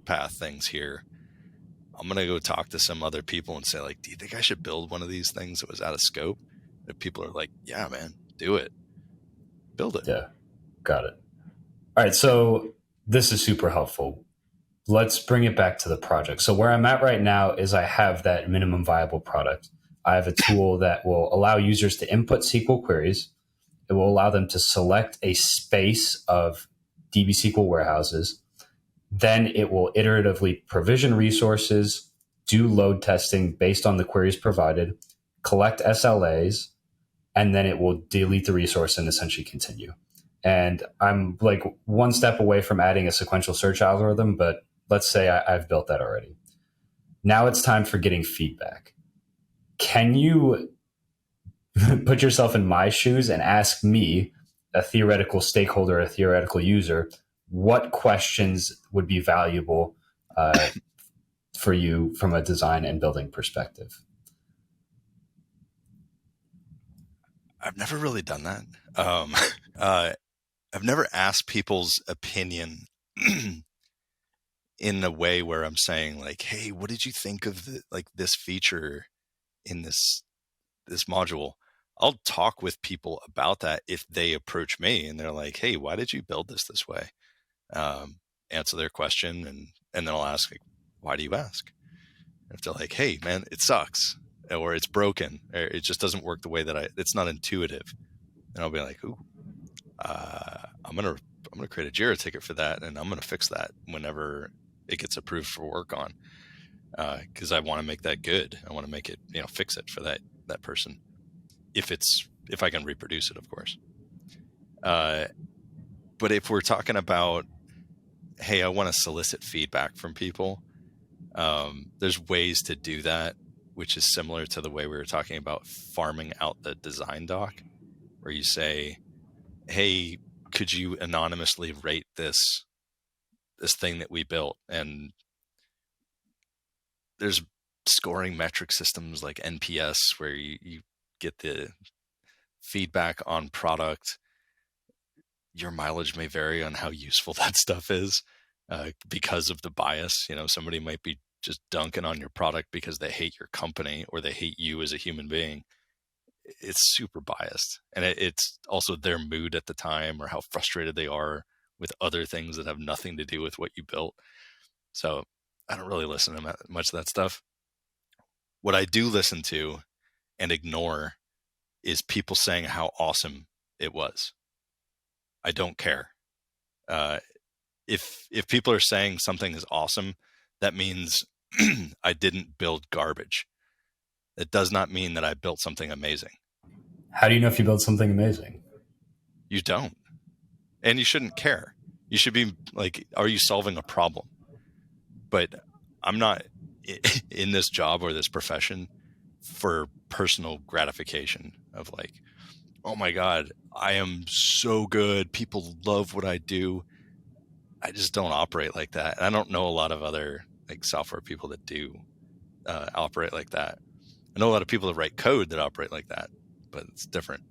path things here. I'm going to go talk to some other people and say, like, do you think I should build one of these things that was out of scope? And people are like, yeah, man, do it. Build it. Yeah, got it. All right, so this is super helpful. Let's bring it back to the project. So where I'm at right now is I have that minimum viable product. I have a tool that will allow users to input SQL queries. It will allow them to select a space of DB SQL warehouses. Then it will iteratively provision resources, do load testing based on the queries provided, collect SLAs, and then it will delete the resource and essentially continue. And I'm like one step away from adding a sequential search algorithm, but let's say I've built that already. Now it's time for getting feedback. Can you put yourself in my shoes and ask me, a theoretical stakeholder, a theoretical user, what questions would be valuable for you from a design and building perspective? I've never really done that. I've never asked people's opinion in a way where I'm saying, like, hey, what did you think of this feature in this module? I'll talk with people about that if they approach me and they're like, hey, why did you build this way? Answer their question, and then I'll ask, like, why do you ask? If they're like, hey, man, it sucks, or it's broken, or it just doesn't work the way that it's not intuitive, and I'll be like, ooh, I'm gonna create a Jira ticket for that, and I'm gonna fix that whenever it gets approved for work on, because I want to make that good. I want to make it, fix it for that person, if I can reproduce it, of course. But if we're talking about, hey, I want to solicit feedback from people, there's ways to do that, which is similar to the way we were talking about farming out the design doc, where you say, hey, could you anonymously rate this thing that we built? And there's scoring metric systems like NPS where you get the feedback on product. Your mileage may vary on how useful that stuff is because of the bias. Somebody might be just dunking on your product because they hate your company or they hate you as a human being. It's super biased. And it's also their mood at the time or how frustrated they are with other things that have nothing to do with what you built. So I don't really listen to much of that stuff. What I do listen to and ignore is people saying how awesome it was. I don't care. If people are saying something is awesome, that means I didn't build garbage. It does not mean that I built something amazing. How do you know if you built something amazing? You don't. And you shouldn't care. You should be like, are you solving a problem? But I'm not in this job or this profession for personal gratification of like, oh my God, I am so good. People love what I do. I just don't operate like that. And I don't know a lot of other like software people that do operate like that. I know a lot of people that write code that operate like that, but it's different.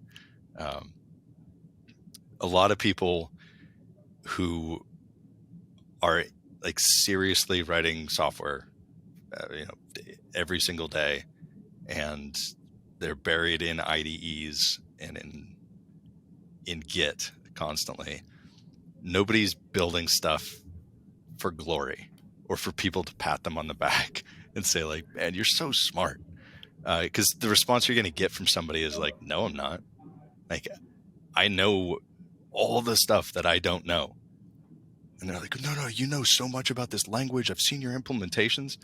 A lot of people who are like seriously writing software, every single day, and they're buried in IDEs and in Git constantly. Nobody's building stuff for glory or for people to pat them on the back and say like, man, you're so smart. Because the response you're going to get from somebody is like, no, I'm not. Like, I know all the stuff that I don't know. And they're like, no, you know so much about this language. I've seen your implementations.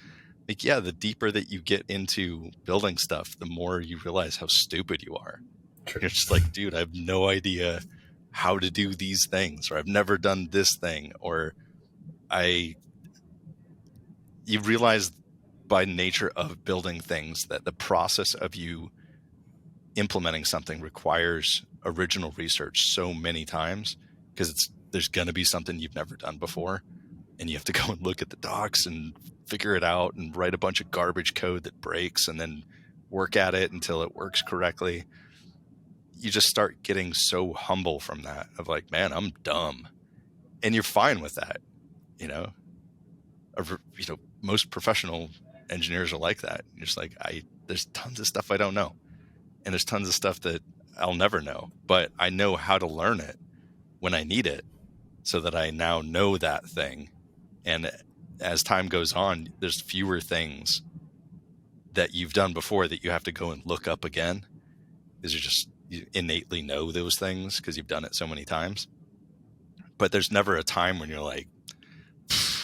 Like, yeah, the deeper that you get into building stuff, the more you realize how stupid you are. True. You're just like, dude, I have no idea how to do these things, or I've never done this thing, or you realize by nature of building things that the process of you implementing something requires original research so many times because there's going to be something you've never done before. and you have to go and look at the docs and figure it out and write a bunch of garbage code that breaks and then work at it until it works correctly. You just start getting so humble from that of like, man, I'm dumb. And you're fine with that, you know? Most professional engineers are like that. You're just like, there's tons of stuff I don't know. And there's tons of stuff that I'll never know, but I know how to learn it when I need it so that I now know that thing. And as time goes on, there's fewer things that you've done before that you have to go and look up again, because you innately know those things because you've done it so many times. But there's never a time when you're like,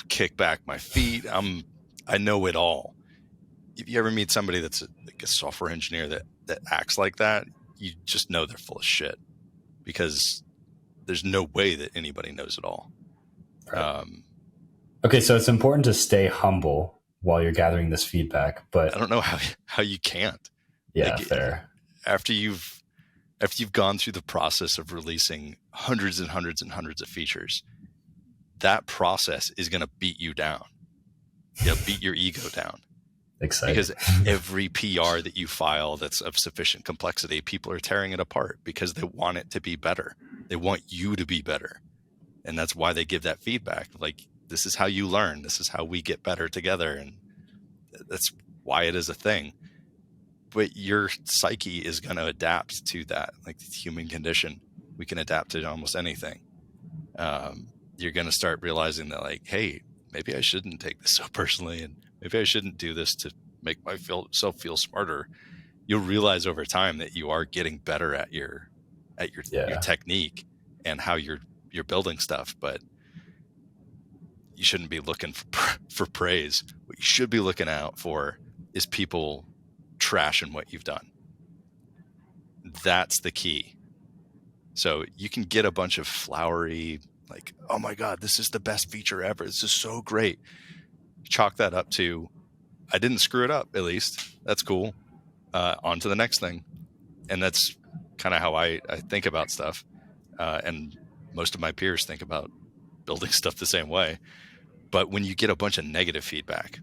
kick back my feet, I know it all. If you ever meet somebody that's like a software engineer that acts like that, you just know they're full of shit, because there's no way that anybody knows it all. Right. Okay, so it's important to stay humble while you're gathering this feedback, but I don't know how you can't. Yeah, fair. After you've gone through the process of releasing hundreds and hundreds and hundreds of features, that process is going to beat you down. Beat your ego down. Exciting. Because every PR that you file that's of sufficient complexity, people are tearing it apart because they want it to be better. They want you to be better. And that's why they give that feedback. Like, this is how you learn. This is how we get better together. And that's why it is a thing. But your psyche is going to adapt to that. Like the human condition, we can adapt to almost anything. You're going to start realizing that, like, hey, maybe I shouldn't take this so personally, and maybe I shouldn't do this to make myself feel smarter. You'll realize over time that you are getting better at your technique and how you're building stuff, but you shouldn't be looking for praise. What you should be looking out for is people trashing what you've done. That's the key. So you can get a bunch of flowery, like, oh my God, this is the best feature ever. This is so great. Chalk that up to, I didn't screw it up, at least. That's cool. On to the next thing. And that's kind of how I think about stuff. And most of my peers think about building stuff the same way. But when you get a bunch of negative feedback,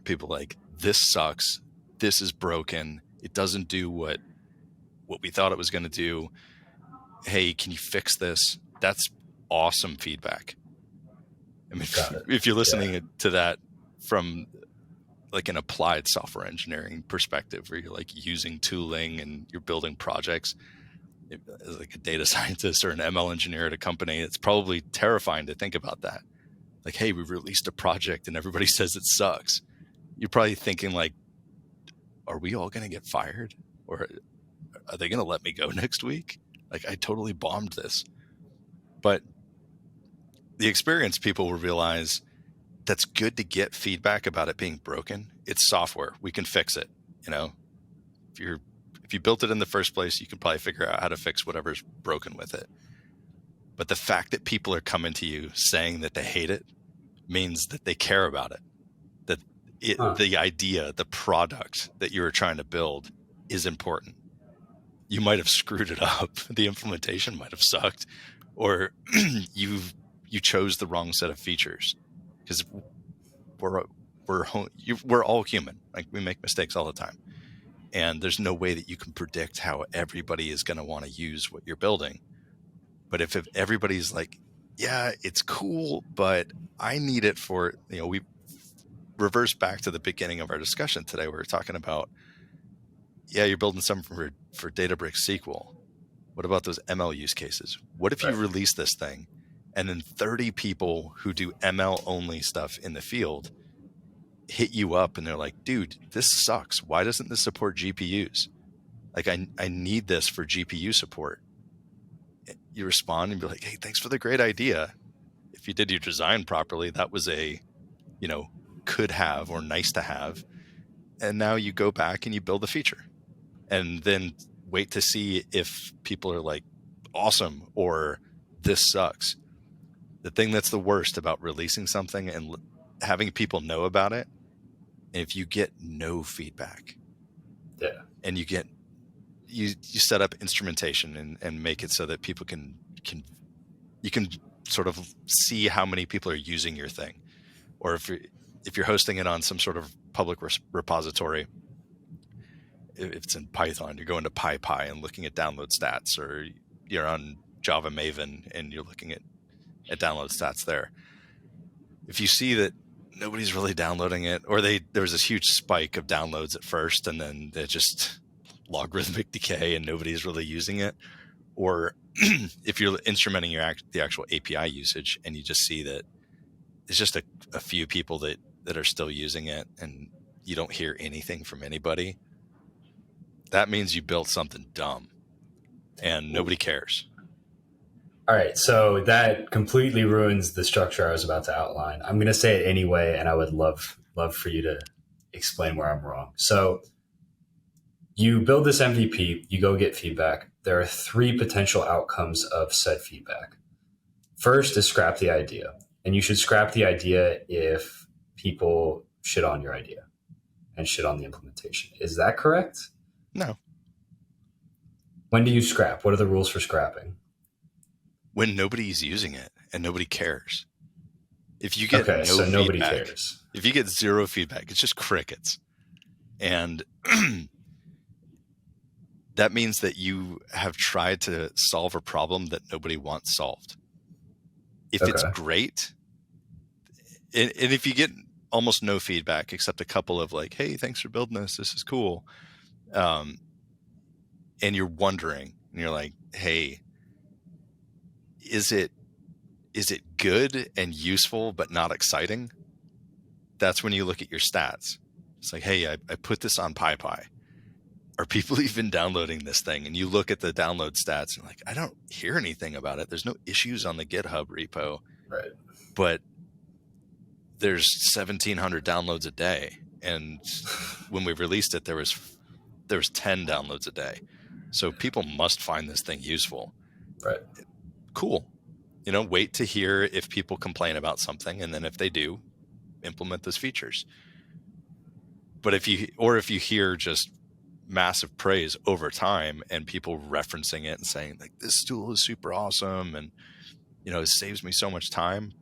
people like, this sucks, this is broken, it doesn't do what we thought it was going to do. Hey, can you fix this? That's awesome feedback. I mean, if you're listening to that from like an applied software engineering perspective, where you're like using tooling and you're building projects, as like a data scientist or an ML engineer at a company, it's probably terrifying to think about that. Like, hey, we released a project and everybody says it sucks. You're probably thinking like, are we all going to get fired? Or are they going to let me go next week? Like, I totally bombed this. But the experienced people will realize that's good to get feedback about it being broken. It's software. We can fix it. You know, if you built it in the first place, you can probably figure out how to fix whatever's broken with it. But the fact that people are coming to you saying that they hate it means that they care about it. That the idea, the product that you were trying to build is important. You might have screwed it up. The implementation might have sucked, or you chose the wrong set of features, because we're all human. Like, we make mistakes all the time, and there's no way that you can predict how everybody is going to want to use what you're building. But if everybody's like, yeah, it's cool, but I need it for, we reverse back to the beginning of our discussion today. We were talking about, yeah, you're building something for Databricks SQL. What about those ML use cases? What if you release this thing and then 30 people who do ML only stuff in the field hit you up and they're like, dude, this sucks. Why doesn't this support GPUs? Like, I need this for GPU support. You respond and be like, hey, thanks for the great idea. If you did your design properly, that was a, could have or nice to have. And now you go back and you build the feature, and then wait to see if people are like, awesome, or this sucks. The thing that's the worst about releasing something and having people know about it, if you get no feedback, and you set up instrumentation and make it so that people you can sort of see how many people are using your thing. Or if you're hosting it on some sort of public repository, if it's in Python, you're going to PyPy and looking at download stats, or you're on Java Maven and you're looking at download stats there. If you see that nobody's really downloading it, or there was this huge spike of downloads at first and then they just logarithmic decay and nobody's really using it, or if you're instrumenting the actual API usage and you just see that it's just a few people that are still using it and you don't hear anything from anybody, that means you built something dumb and nobody cares. All right, so that completely ruins the structure I was about to outline. I'm going to say it anyway, and I would love for you to explain where I'm wrong. So you build this MVP, you go get feedback. There are 3 potential outcomes of said feedback. First is scrap the idea, and you should scrap the idea if people shit on your idea and shit on the implementation. Is that correct? No. When do you scrap? What are the rules for scrapping? When nobody's using it and nobody cares. If you get nobody cares. If you get 0 feedback, it's just crickets. And that means that you have tried to solve a problem that nobody wants solved. If it's great, and if you get almost no feedback except a couple of like, hey, thanks for building this is cool. And you're wondering, and you're like, hey, is it good and useful but not exciting? That's when you look at your stats. It's like, hey, I put this on PyPy. Are people even downloading this thing? And you look at the download stats and like, I don't hear anything about it. There's no issues on the GitHub repo. Right. But there's 1,700 downloads a day. And when we released it, there was 10 downloads a day. So people must find this thing useful. Right. Cool. Wait to hear if people complain about something. And then if they do, implement those features. But if you hear just massive praise over time and people referencing it and saying like, this tool is super awesome and it saves me so much time,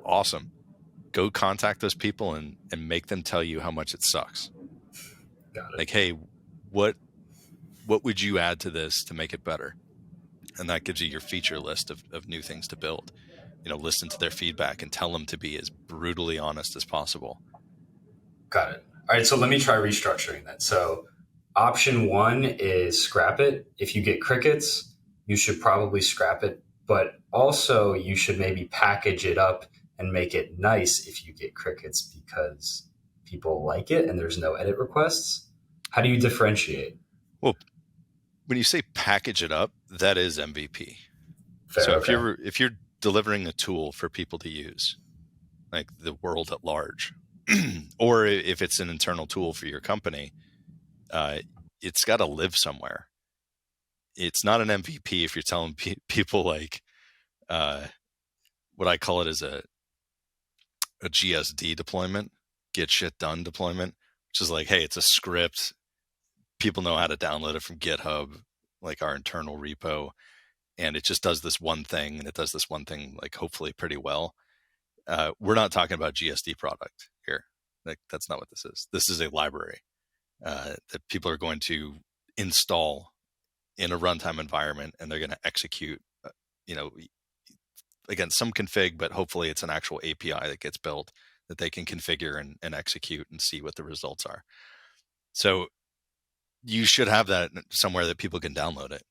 awesome. Go contact those people and make them tell you how much it sucks. Got it. Like, hey, what would you add to this to make it better? And that gives you your feature list of new things to build. Listen to their feedback and tell them to be as brutally honest as possible. Got it. All right, so let me try restructuring that. So option 1 is scrap it. If you get crickets, you should probably scrap it, but also you should maybe package it up and make it nice if you get crickets because people like it and there's no edit requests. How do you differentiate? Well, when you say package it up, that is MVP. Fair, so okay. if you're delivering a tool for people to use, like the world at large, or if it's an internal tool for your company, it's got to live somewhere. It's not an MVP if you're telling people like what I call it is a GSD deployment, get shit done deployment, which is like, hey, it's a script. People know how to download it from GitHub, like our internal repo, and it just does this one thing, and it does this one thing like hopefully pretty well. We're not talking about GSD product here. Like that's not what this is. This is a library that people are going to install in a runtime environment, and they're going to execute, again, some config, but hopefully it's an actual API that gets built that they can configure and execute and see what the results are. So you should have that somewhere that people can download it,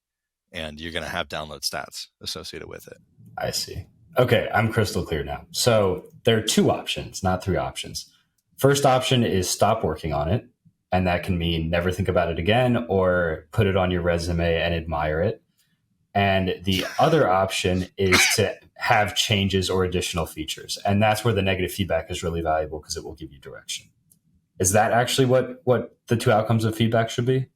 and you're going to have download stats associated with it. I see. Okay, I'm crystal clear now. So there are 2 options, not 3 options. First option is stop working on it. And that can mean never think about it again or put it on your resume and admire it. And the other option is to have changes or additional features. And that's where the negative feedback is really valuable because it will give you direction. Is that actually what the 2 outcomes of feedback should be?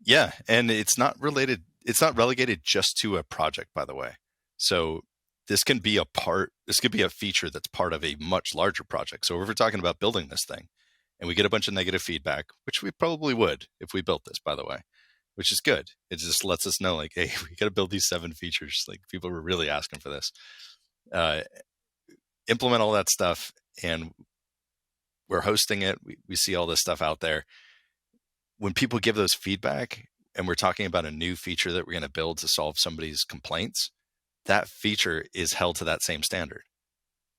Yeah. And it's not relegated just to a project, by the way. So this could be a feature that's part of a much larger project. So if we're talking about building this thing and we get a bunch of negative feedback, which we probably would if we built this, by the way, which is good. It just lets us know like, hey, we got to build these 7 features. Like people were really asking for this. Implement all that stuff, and we're hosting it. We see all this stuff out there. When people give those feedback and we're talking about a new feature that we're going to build to solve somebody's complaints, that feature is held to that same standard.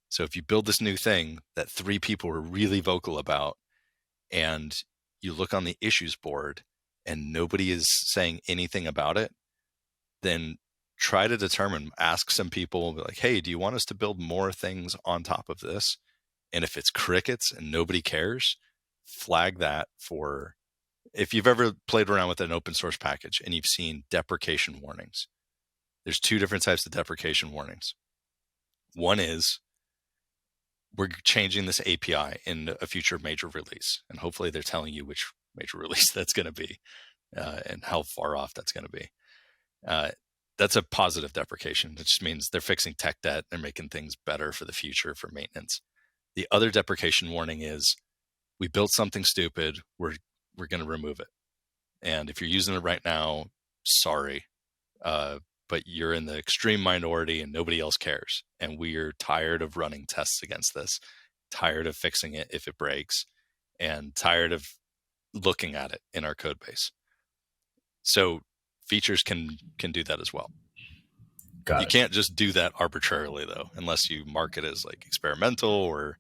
So if you build this new thing that 3 people were really vocal about, and you look on the issues board and nobody is saying anything about it, then try to determine, ask some people, be like, hey, do you want us to build more things on top of this? And if it's crickets and nobody cares, flag that for, if you've ever played around with an open source package and you've seen deprecation warnings, there's 2 different types of deprecation warnings. One is, we're changing this API in a future major release, and hopefully they're telling you which major release that's going to be and how far off that's going to be. That's a positive deprecation. It just means they're fixing tech debt. They're making things better for the future for maintenance. The other deprecation warning is, we built something stupid. We're going to remove it. And if you're using it right now, sorry. But you're in the extreme minority and nobody else cares. And we're tired of running tests against this, tired of fixing it if it breaks, and tired of looking at it in our code base. So features can do that as well. You can't just do that arbitrarily though, unless you mark it as like experimental, or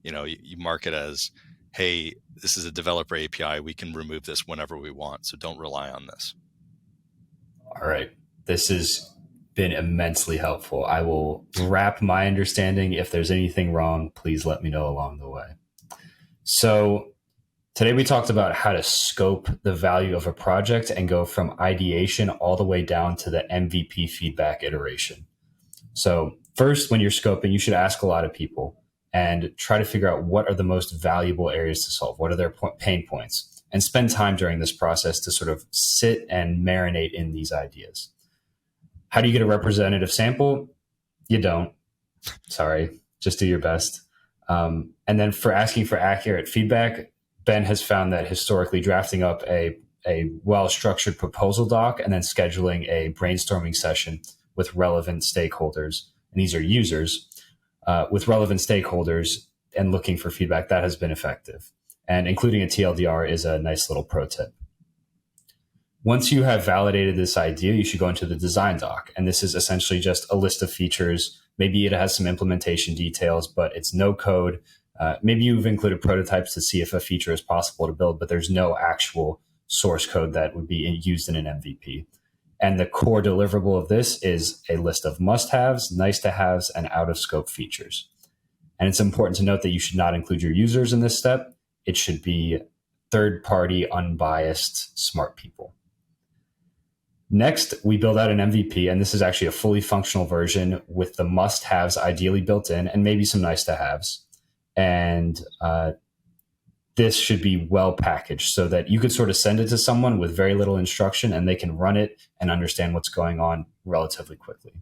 you mark it as, hey, this is a developer API. We can remove this whenever we want. So don't rely on this. All right. This has been immensely helpful. I will wrap my understanding. If there's anything wrong, please let me know along the way. So today we talked about how to scope the value of a project and go from ideation all the way down to the MVP feedback iteration. So first, when you're scoping, you should ask a lot of people and try to figure out what are the most valuable areas to solve. What are their pain points? And spend time during this process to sort of sit and marinate in these ideas. How do you get a representative sample? You don't. Sorry, just do your best. And then for asking for accurate feedback, Ben has found that historically drafting up a well-structured proposal doc and then scheduling a brainstorming session with relevant stakeholders, and these are users, with relevant stakeholders and looking for feedback, that has been effective. And including a TLDR is a nice little pro tip. Once you have validated this idea, you should go into the design doc. And this is essentially just a list of features. Maybe it has some implementation details, but it's no code. Maybe you've included prototypes to see if a feature is possible to build, but there's no actual source code that would be used in an MVP. And the core deliverable of this is a list of must-haves, nice-to-haves, and out-of-scope features. And it's important to note that you should not include your users in this step. It should be third-party, unbiased, smart people. Next, we build out an MVP, and this is actually a fully functional version with the must-haves ideally built in and maybe some nice-to-haves. And this should be well packaged so that you could sort of send it to someone with very little instruction and they can run it and understand what's going on relatively quickly.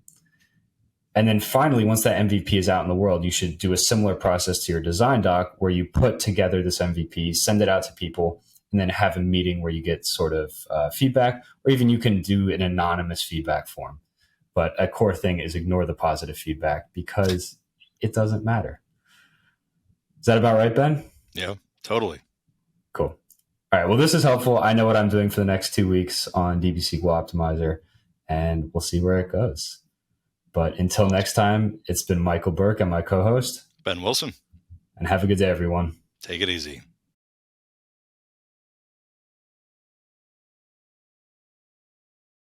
And then finally, once that MVP is out in the world, you should do a similar process to your design doc where you put together this MVP, send it out to people, and then have a meeting where you get sort of feedback, or even you can do an anonymous feedback form. But a core thing is ignore the positive feedback because it doesn't matter. Is that about right, Ben? Yeah, totally. Cool. All right. Well, this is helpful. I know what I'm doing for the next 2 weeks on dbSQL Optimizer, and we'll see where it goes. But until next time, it's been Michael Burke and my co-host, Ben Wilson. And have a good day, everyone. Take it easy.